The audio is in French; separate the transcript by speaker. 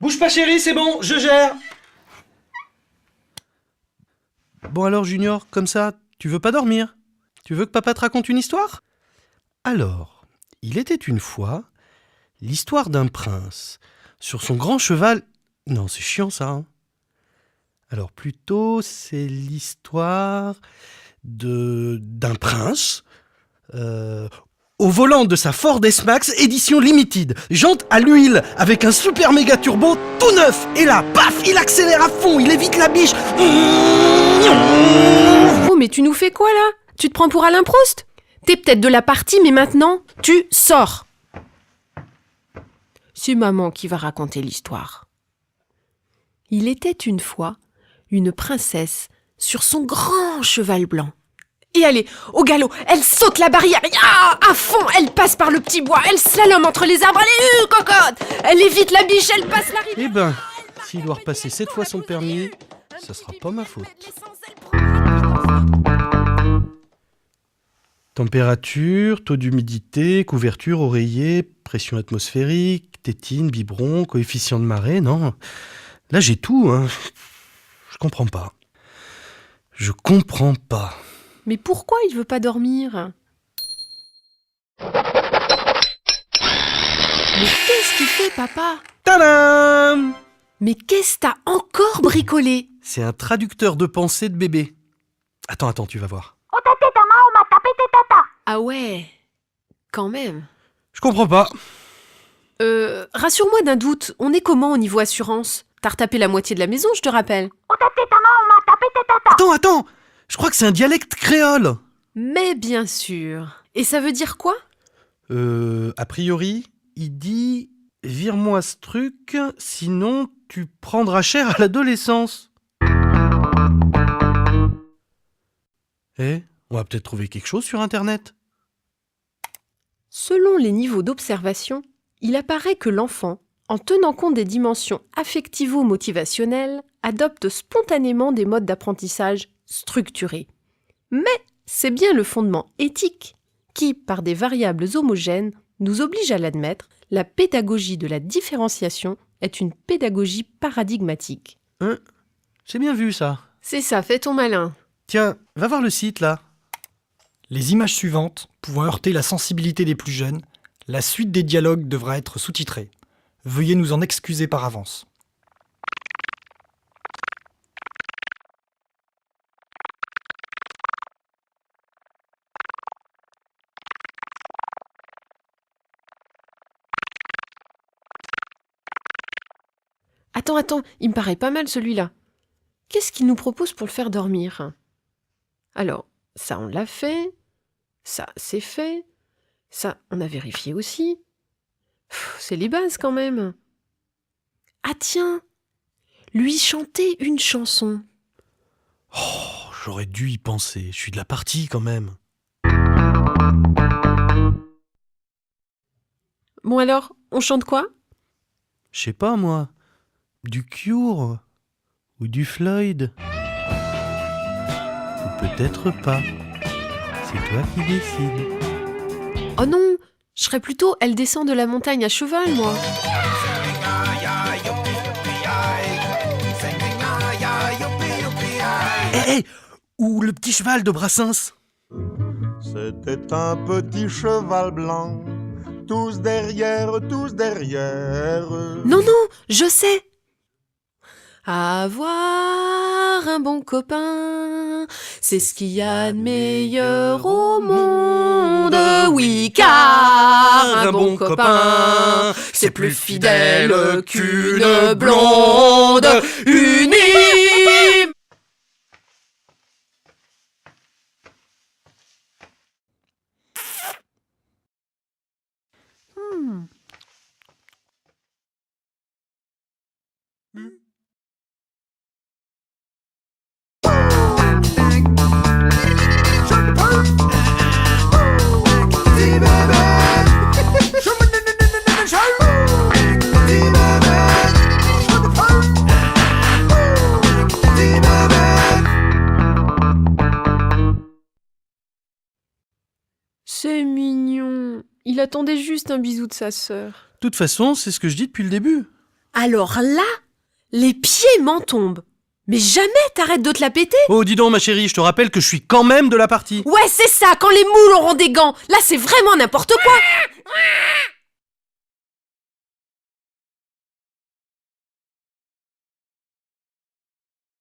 Speaker 1: Bouge pas chérie, c'est bon, je gère.
Speaker 2: Bon alors Junior, comme ça, tu veux pas dormir? Tu veux que papa te raconte une histoire? Alors, il était une fois l'histoire d'un prince sur son grand cheval... Non, c'est chiant ça, hein. Alors plutôt, c'est l'histoire d'un prince au volant de sa Ford S-Max édition limited, jante à l'huile avec un super méga turbo tout neuf. Et là, paf, il accélère à fond, il évite la biche.
Speaker 3: Oh, mais tu nous fais quoi là? Tu te prends pour Alain Proust? T'es peut-être de la partie, mais maintenant, tu sors. C'est maman qui va raconter l'histoire. Il était une fois une princesse sur son grand cheval blanc. Et allez, au galop, elle saute la barrière, à fond, elle passe par le petit bois, elle slalome entre les arbres, allez, cocotte, elle évite la biche, elle passe la rivière.
Speaker 2: Eh ben, s'il doit repasser 7 fois son permis, ça sera pas ma faute. Température, taux d'humidité, couverture, oreiller, pression atmosphérique, tétine, biberon, coefficient de marée, non. Là j'ai tout, hein. Je comprends pas. Je comprends pas.
Speaker 3: Mais pourquoi il veut pas dormir? Mais qu'est-ce qu'il fait, papa?
Speaker 2: Tadam!
Speaker 3: Mais qu'est-ce que t'as encore bricolé?
Speaker 2: C'est un traducteur de pensée de bébé. Attends, tu vas voir.
Speaker 3: Ah ouais, quand même.
Speaker 2: Je comprends pas.
Speaker 3: Rassure-moi d'un doute, on est comment au niveau assurance? T'as retapé la moitié de la maison, je te rappelle.
Speaker 2: Attends, je crois que c'est un dialecte créole.
Speaker 3: Mais bien sûr. Et ça veut dire quoi?
Speaker 2: A priori, il dit « Vire-moi ce truc, sinon tu prendras cher à l'adolescence. » Eh, on va peut-être trouver quelque chose sur Internet.
Speaker 3: Selon les niveaux d'observation, il apparaît que l'enfant, en tenant compte des dimensions affectivo-motivationnelles, adopte spontanément des modes d'apprentissage structurés. Mais c'est bien le fondement éthique qui, par des variables homogènes, nous oblige à l'admettre, la pédagogie de la différenciation est une pédagogie paradigmatique.
Speaker 2: C'est bien vu ça.
Speaker 3: C'est ça, fais ton malin.
Speaker 2: Tiens, va voir le site là.
Speaker 4: Les images suivantes pouvant heurter la sensibilité des plus jeunes, la suite des dialogues devra être sous-titrée. Veuillez nous en excuser par avance.
Speaker 3: Attends, il me paraît pas mal celui-là. Qu'est-ce qu'il nous propose pour le faire dormir? Alors, ça on l'a fait, ça c'est fait, ça on a vérifié aussi. C'est les bases quand même. Ah tiens, lui chanter une chanson.
Speaker 2: Oh, j'aurais dû y penser. Je suis de la partie quand même.
Speaker 3: Bon alors, on chante quoi?
Speaker 2: Je sais pas moi. Du Cure ou du Floyd. Ou peut-être pas. C'est toi qui décides.
Speaker 3: Oh non, je serais plutôt Elle descend de la montagne à cheval, moi.
Speaker 2: Eh, ou le petit cheval de Brassens.
Speaker 5: C'était un petit cheval blanc, tous derrière, tous derrière.
Speaker 3: Non, je sais. Avoir un bon copain, c'est ce qu'il y a de meilleur au monde. Oui, car un bon copain, c'est plus fidèle qu'une blonde unie. très mignon. Il attendait juste un bisou de sa sœur.
Speaker 2: De toute façon, c'est ce que je dis depuis le début.
Speaker 3: Alors là, les pieds m'en tombent. Mais jamais t'arrêtes de te la péter.
Speaker 2: Oh, dis donc, ma chérie, je te rappelle que je suis quand même de la partie.
Speaker 3: Ouais, c'est ça, quand les moules auront des gants. Là, c'est vraiment n'importe quoi.